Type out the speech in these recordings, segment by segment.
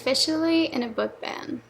officially in a book ban.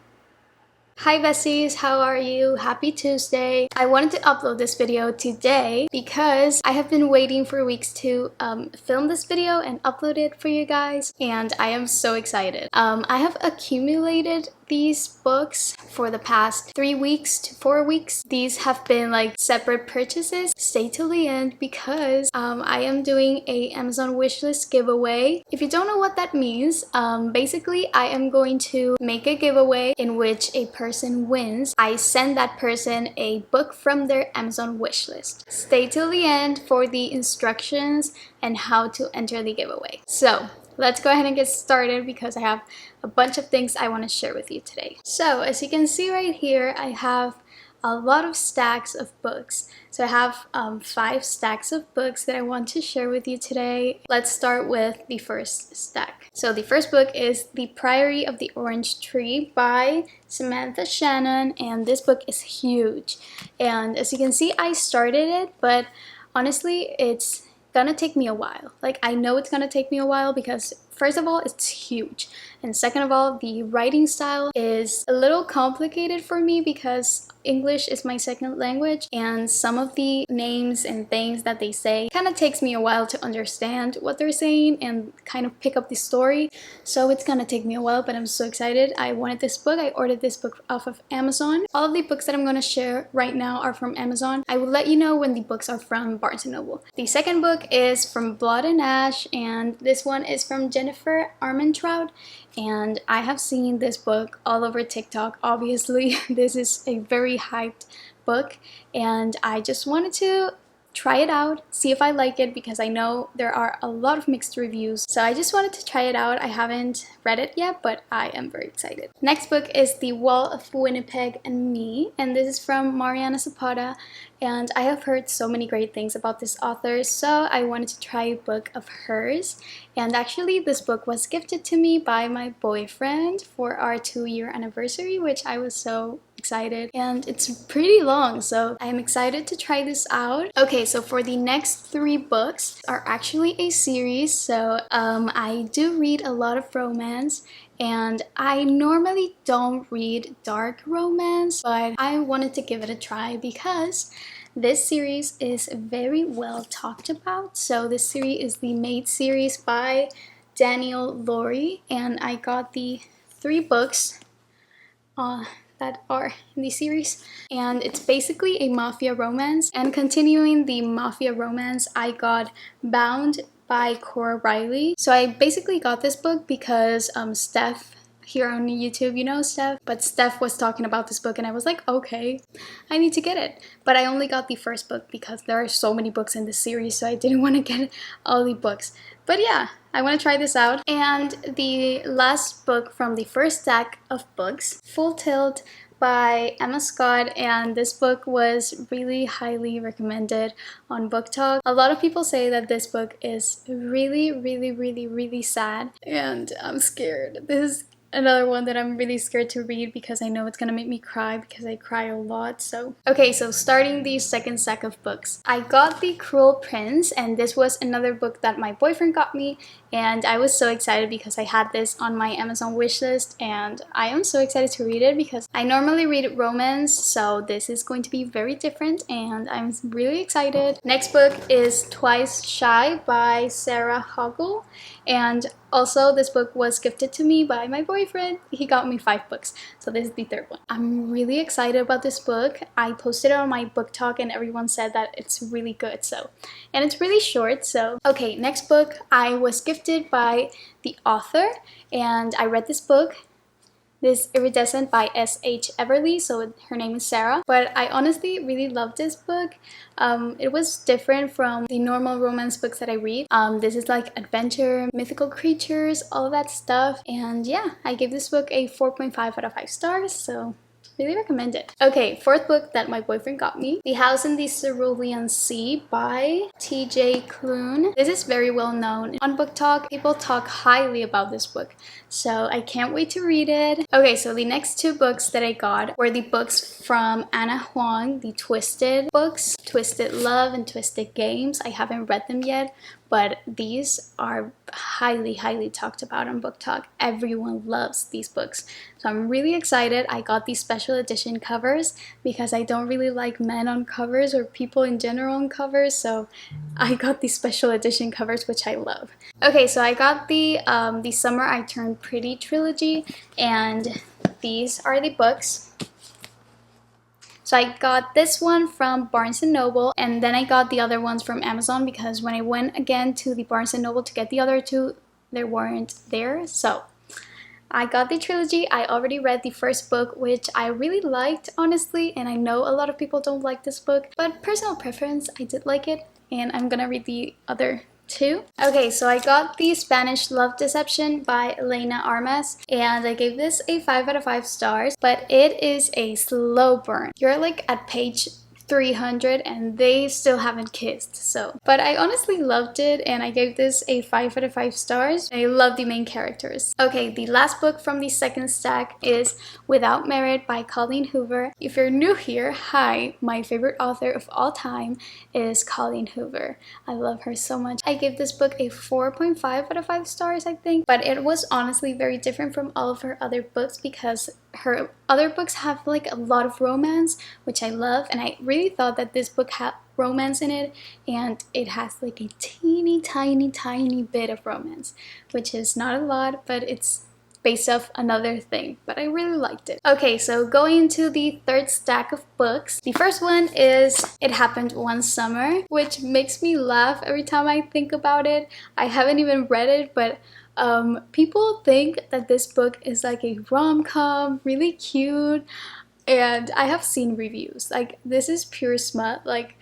Hi besties, how are you? Happy Tuesday. I wanted to upload this video today because I have been waiting for weeks to film this video and upload it for you guys, and I am so excited. I have accumulated these books for the past 3 weeks to 4 weeks. These have been like separate purchases. Stay till the end because I am doing a Amazon wishlist giveaway. If you don't know what that means, basically I am going to make a giveaway in which a person wins. I send that person a book from their Amazon wishlist. Stay till the end for the instructions and how to enter the giveaway. So let's go ahead and get started because I have a bunch of things I want to share with you today. So as you can see right here, I have a lot of stacks of books. So I have 5 stacks of books that I want to share with you today. Let's start with the first stack. So the first book is The Priory of the Orange Tree by Samantha Shannon, and this book is huge. And as you can see, I started it, but honestly, it's gonna take me a while. Like, I know it's gonna take me a while because first of all, it's huge, and second of all, the writing style is a little complicated for me because English is my second language, and some of the names and things that they say kind of takes me a while to understand what they're saying and kind of pick up the story. So it's gonna take me a while, but I'm so excited. I wanted this book. I ordered this book off of Amazon. All of the books that I'm gonna share right now are from Amazon. I will let you know when the books are from Barnes & Noble. The second book is from Blood and Ash, and this one is from Jennifer Armentrout, and I have seen this book all over TikTok. Obviously, this is a very hyped book, and I just wanted to try it out, see if I like it, because I know there are a lot of mixed reviews. So I just wanted to try it out. I haven't read it yet, but I am very excited. Next book is The Wall of Winnipeg and Me, and this is from Mariana Zapata, and I have heard so many great things about this author, so I wanted to try a book of hers. And actually, this book was gifted to me by my boyfriend for our 2-year anniversary, which I was so excited, and it's pretty long, so I'm excited to try this out. Okay, so for the next 3 books are actually a series. So I do read a lot of romance, and I normally don't read dark romance, but I wanted to give it a try because this series is very well talked about. So this series is the Maid series by Daniel Laurie, and I got the 3 books that are in the series, and it's basically a mafia romance. And continuing the mafia romance, I got Bound by Cora Riley. So I basically got this book because Steph here on YouTube, you know Steph, but Steph was talking about this book and I was like, okay, I need to get it. But I only got the first book because there are so many books in this series, so I didn't want to get all the books. But yeah, I want to try this out. And the last book from the first stack of books, Full Tilt by Emma Scott, and this book was really highly recommended on Book Talk. A lot of people say that this book is really sad, and I'm scared. This is another one that I'm really scared to read because I know it's gonna make me cry because I cry a lot. So okay, so starting the second stack of books, I got The Cruel Prince, and this was another book that my boyfriend got me, and I was so excited because I had this on my Amazon wishlist, and I am so excited to read it because I normally read romance, so this is going to be very different, and I'm really excited. Next book is Twice Shy by Sarah Hoggle, and also this book was gifted to me by my boyfriend. He got me 5 books, so this is the 3rd one. I'm really excited about this book. I posted it on my Book Talk and everyone said that it's really good, so, and it's really short. So okay, next book I was gifted by the author, and I read this book. This Iridescent by S.H. Everly, so her name is Sarah. But I honestly really loved this book. It was different from the normal romance books that I read. This is like adventure, mythical creatures, all of that stuff. And yeah, I gave this book a 4.5 out of 5 stars, so really recommend it. Okay, 4th book that my boyfriend got me, The House in the Cerulean Sea by T.J. Klune. This is very well known. On Book Talk, people talk highly about this book, so I can't wait to read it. Okay, so the next 2 books that I got were the books from Anna Huang, the Twisted books, Twisted Love and Twisted Games. I haven't read them yet, but these are highly talked about on Book Talk. Everyone loves these books, so I'm really excited. I got these special edition covers because I don't really like men on covers or people in general on covers, so I got these special edition covers, which I love. Okay, so I got the Summer I Turned Pretty trilogy, and these are the books. So I got this one from Barnes & Noble, and then I got the other ones from Amazon because when I went again to the Barnes & Noble to get the other two, they weren't there. So I got the trilogy. I already read the first book, which I really liked, honestly, and I know a lot of people don't like this book, but personal preference, I did like it, and I'm gonna read the other two. Okay, so I got the Spanish Love Deception by Elena Armas, and I gave this a 5 out of 5 stars, but it is a slow burn. You're like at page 300 and they still haven't kissed, so. But I honestly loved it, and I gave this a 5 out of 5 stars. I love the main characters. Okay, the last book from the second stack is Without Merit by Colleen Hoover. If you're new here, hi, my favorite author of all time is Colleen Hoover. I love her so much. I gave this book a 4.5 out of 5 stars, I think, but it was honestly very different from all of her other books because her other books have like a lot of romance, which I love, and I really thought that this book had romance in it, and it has like a teeny tiny bit of romance, which is not a lot, but it's based off another thing, but I really liked it. Okay, so going into the third stack of books, the first one is It Happened One Summer, which makes me laugh every time I think about it. I haven't even read it, but people think that this book is like a rom-com, really cute, and I have seen reviews. Like, this is pure smut, like,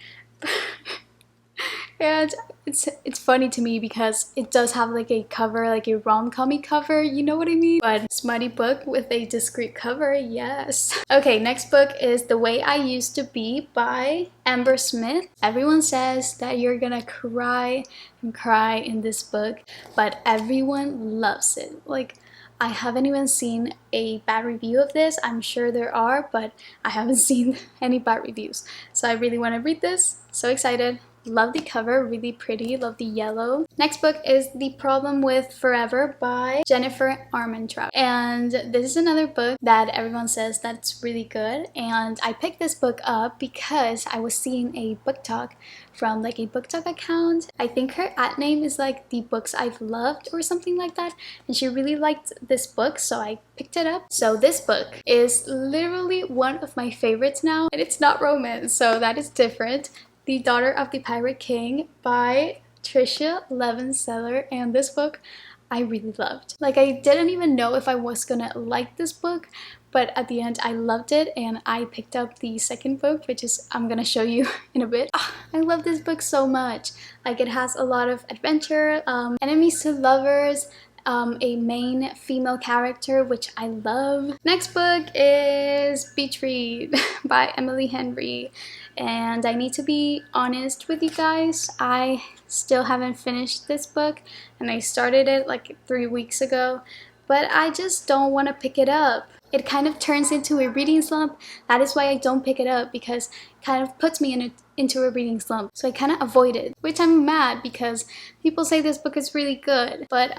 and it's funny to me because it does have like a cover, like a rom-com-y cover, you know what I mean? But smutty book with a discreet cover, yes. Okay, next book is The Way I Used to Be by Amber Smith. Everyone says that you're gonna cry and cry in this book, but everyone loves it. Like, I haven't even seen a bad review of this. I'm sure there are, but I haven't seen any bad reviews. So I really want to read this. So excited. Love the cover, really pretty, love the yellow. Next book is The Problem with Forever by Jennifer Armentrout. And this is another book that everyone says that's really good. And I picked this book up because I was seeing a book talk from like a book talk account. I think her ad name is like The Books I've Loved or something like that. And she really liked this book, so I picked it up. So this book is literally one of my favorites now, and it's not romance, so that is different. The Daughter of the Pirate King by Tricia Levenseller, and this book I really loved. Like, I didn't even know if I was gonna like this book, but at the end I loved it, and I picked up the second book, which is I'm gonna show you in a bit. I love this book so much. Like, it has a lot of adventure, enemies to lovers, a main female character, which I love. Next book is Beach Read by Emily Henry, and I need to be honest with you guys, I still haven't finished this book, and I started it like 3 weeks ago, but I just don't want to pick it up. It kind of turns into a reading slump. That is why I don't pick it up, because it kind of puts me into a reading slump. So I kind of avoid it, which I'm mad because people say this book is really good. But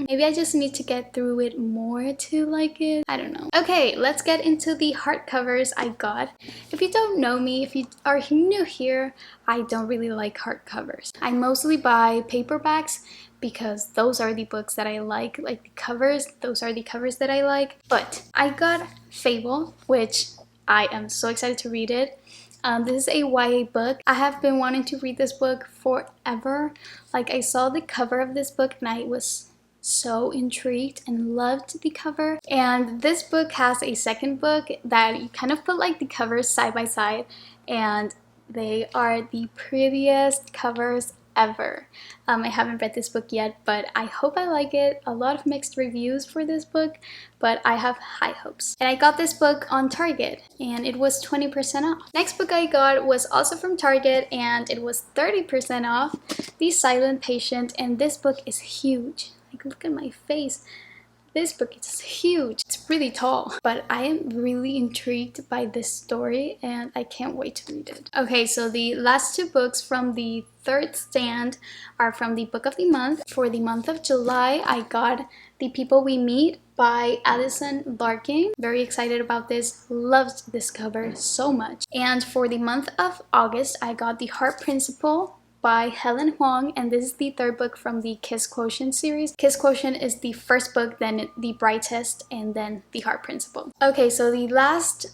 maybe I just need to get through it more to like it. I don't know. Okay, let's get into the hardcovers I got. If you don't know me, if you are new here, I don't really like hardcovers. I mostly buy paperbacks because those are the books that I like the covers, those are the covers that I like. But I got Fable, which I am so excited to read it. This is a YA book. I have been wanting to read this book forever. Like, I saw the cover of this book and I was so intrigued and loved the cover. And this book has a second book that you kind of put like the covers side by side, and they are the prettiest covers ever. I haven't read this book yet, but I hope I like it. A lot of mixed reviews for this book, but I have high hopes. And I got this book on Target, and it was 20% off. Next book I got was also from Target, and it was 30% off, The Silent Patient, and this book is huge. Like, look at my face. this book is huge. It's really tall, but I am really intrigued by this story and I can't wait to read it. Okay, so the last two books from the third stand are from the book of the month. For the month of July, I got The People We Meet by Alison Larkin. Very excited about this. Loved this cover so much. And for the month of August, I got The Heart Principle by Helen Huang, and this is the third book from the Kiss Quotient series. Kiss Quotient is the first book, then The Bright Test, and then The Heart Principle. Okay, so the last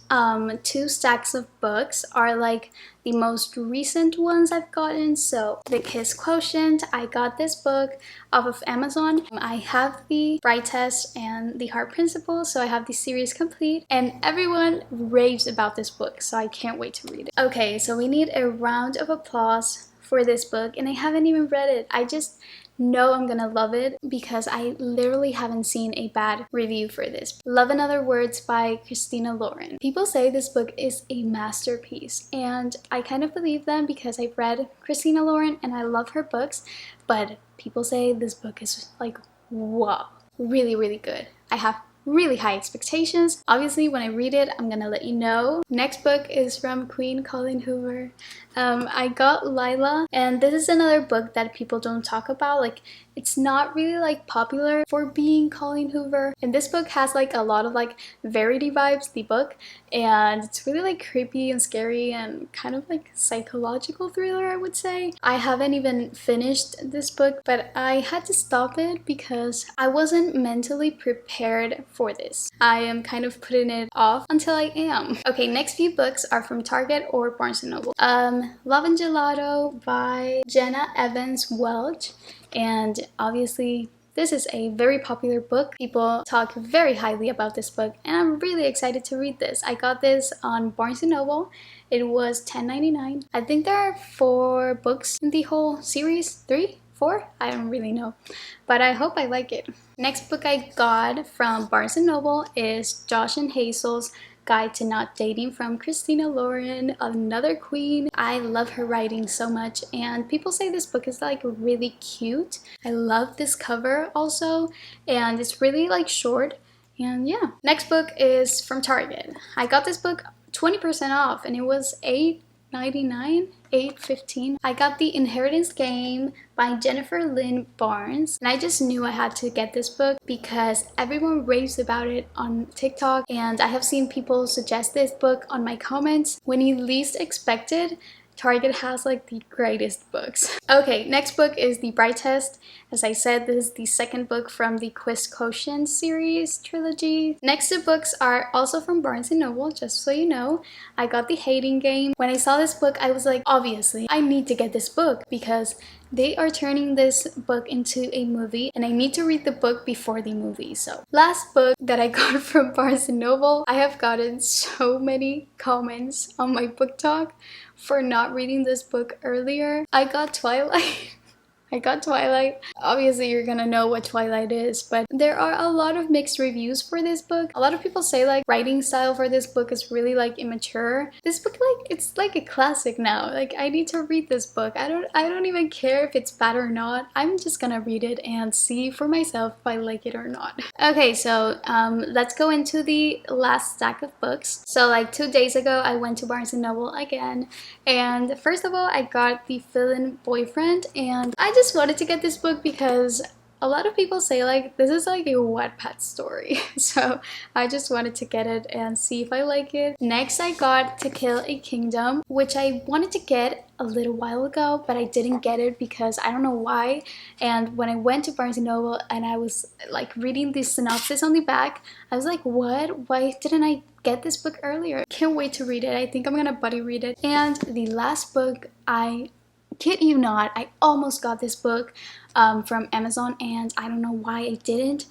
two stacks of books are like the most recent ones I've gotten. So the Kiss Quotient, I got this book off of Amazon. I have The Bright Test and The Heart Principle, so I have the series complete, and everyone raves about this book, so I can't wait to read it. Okay, so we need a round of applause for this book, and I haven't even read it. I just know I'm gonna love it because I literally haven't seen a bad review for this. Love in Other Words by Christina Lauren. People say this book is a masterpiece, and I kind of believe them because I've read Christina Lauren and I love her books, but people say this book is like, wow, really, really good. I have really high expectations. Obviously, when I read it, I'm gonna let you know. Next book is from Queen Colleen Hoover. I got Lila, and this is another book that people don't talk about. Like, it's not really like popular for being Colleen Hoover, and this book has like a lot of like Verity vibes, the book, and it's really like creepy and scary and kind of like psychological thriller, I would say. I haven't even finished this book, but I had to stop it because I wasn't mentally prepared for this. I am kind of putting it off until I am. Okay, next few books are from Target or Barnes & Noble. Love and Gelato by Jenna Evans Welch, and obviously this is a very popular book. People talk very highly about this book, and I'm really excited to read this. I got this on Barnes & Noble. It was $10.99. I think there are 4 books in the whole series. 3? 4? I don't really know, but I hope I like it. Next book I got from Barnes & Noble is Josh and Hazel's Guide to Not Dating from Christina Lauren, another queen. I love her writing so much, and people say this book is like really cute. I love this cover also, and it's really like short, and yeah. Next book is from Target. I got this book 20% off, and it was $8.99, $8.15. I got The Inheritance Game by Jennifer Lynn Barnes, and I just knew I had to get this book because everyone raves about it on TikTok, and I have seen people suggest this book on my comments. When you least expect it, Target has like the greatest books. Okay, next book is The Bright Test. As I said, this is the second book from the Kiss Quotient series trilogy. Next two books are also from Barnes & Noble, just so you know. I got The Hating Game. When I saw this book, I was like, obviously, I need to get this book because they are turning this book into a movie, and I need to read the book before the movie. So, last book that I got from Barnes & Noble. I have gotten so many comments on my book talk for not reading this book earlier. I got Twilight. I got Twilight. Obviously, you're gonna know what Twilight is, but there are a lot of mixed reviews for this book. A lot of people say like writing style for this book is really like immature. This book, like, it's like a classic now. Like, I need to read this book. I don't even care if it's bad or not. I'm just gonna read it and see for myself if I like it or not. Okay, so let's go into the last stack of books. So like 2 days ago, I went to Barnes & Noble again, and first of all, I got The Fill-In Boyfriend, and I just wanted to get this book because a lot of people say like this is like a Wattpad story. So I just wanted to get it and see if I like it. Next, I got To Kill a Kingdom, which I wanted to get a little while ago, but I didn't get it because I don't know why. And when I went to Barnes & Noble and I was like reading the synopsis on the back, I was like, what? Why didn't I get this book earlier? Can't wait to read it. I think I'm gonna buddy read it. And the last book, I kid you not, I almost got this book from Amazon, and I don't know why I didn't,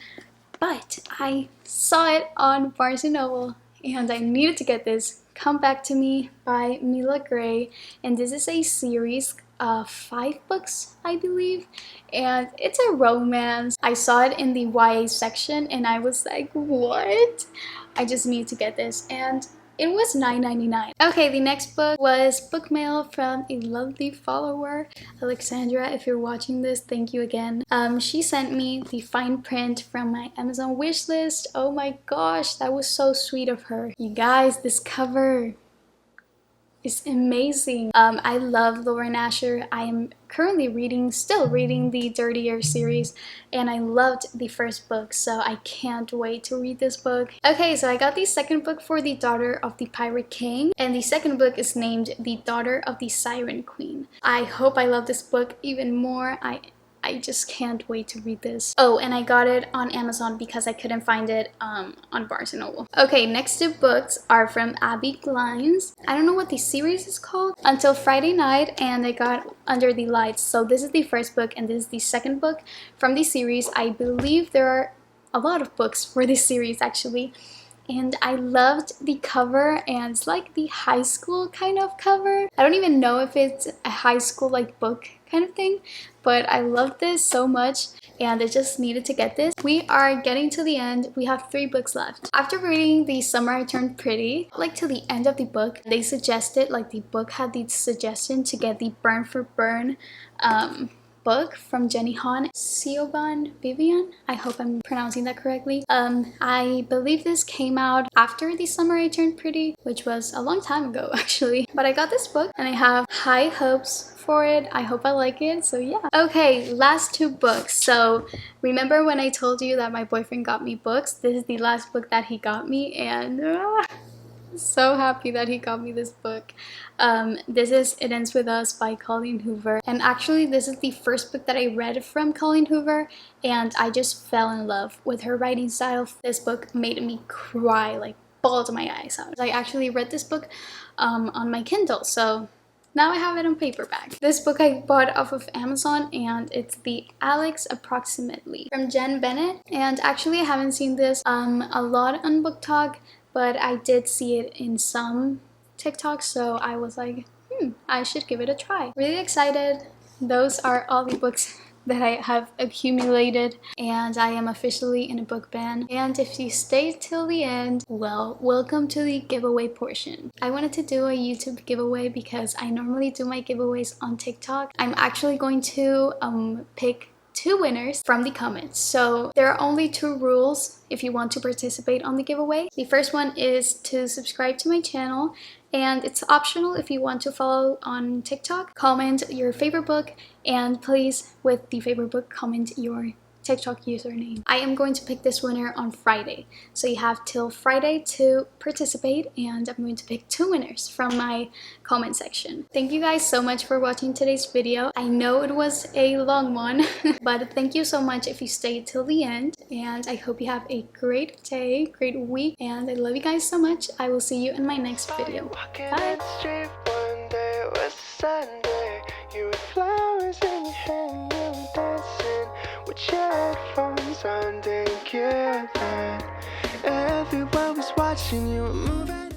but I saw it on Barnes & Noble and I needed to get this. Come Back to Me by Mila Gray, and this is a series of 5 books, I believe, and it's a romance. I saw it in the YA section and I was like, what? I just need to get this, and It was $9.99. Okay, the next book was book mail from a lovely follower, Alexandra. If you're watching this, thank you again. She sent me the fine print from my Amazon wish list. Oh my gosh, that was so sweet of her. You guys, this cover is amazing. I love Lauren Asher. I am currently still reading the Dirty Air series, and I loved the first book, so I can't wait to read this book. Okay, so I got the second book for The Daughter of the Pirate King, and the second book is named The Daughter of the Siren Queen. I hope I love this book even more. I just can't wait to read this. Oh, and I got it on Amazon because I couldn't find it on Barnes & Noble. Okay, next two books are from Abby Glines. I don't know what the series is called. Until Friday Night, and I got Under the Lights. So this is the first book and this is the second book from the series. I believe there are a lot of books for this series actually. And I loved the cover, and it's like the high school kind of cover. I don't even know if it's a high school like book kind of thing, but I love this so much and I just needed to get this. We are getting to the end. We have 3 books left. After reading The Summer I Turned Pretty, like to the end of the book, they suggested, like the book had the suggestion to get the Burn for Burn book from Jenny Han, Siobhan Vivian. I hope I'm pronouncing that correctly. I believe this came out after The Summer I Turned Pretty, which was a long time ago actually. But I got this book and I have high hopes for it. I hope I like it, so yeah. Okay, last 2 books. So remember when I told you that my boyfriend got me books? This is the last book that he got me, and so happy that he got me this book. This is It Ends With Us by Colleen Hoover, and actually this is the first book that I read from Colleen Hoover, and I just fell in love with her writing style. This book made me cry, like bawled my eyes out. I actually read this book on my Kindle, so now I have it on paperback. This book I bought off of Amazon, and it's The Alex Approximately from Jen Bennett. And actually I haven't seen this a lot on Book Talk, but I did see it in some TikToks, so I was like, I should give it a try. Really excited. Those are all the books that I have accumulated, and I am officially in a book ban. And if you stay till the end, well, welcome to the giveaway portion. I wanted to do a YouTube giveaway because I normally do my giveaways on TikTok. I'm actually going to pick 2 winners from the comments. So there are only 2 rules if you want to participate on the giveaway. The first one is to subscribe to my channel, and it's optional if you want to follow on TikTok. Comment your favorite book, and please, with the favorite book, comment your TikTok username. I am going to pick this winner on Friday, so you have till Friday to participate, and I'm going to pick 2 winners from my comment section. Thank you guys so much for watching today's video. I know it was a long one, but thank you so much if you stayed till the end, and I hope you have a great day, great week, and I love you guys so much. I will see you in my next video. Bye! Headphones on, then killing. Everyone was watching you moving.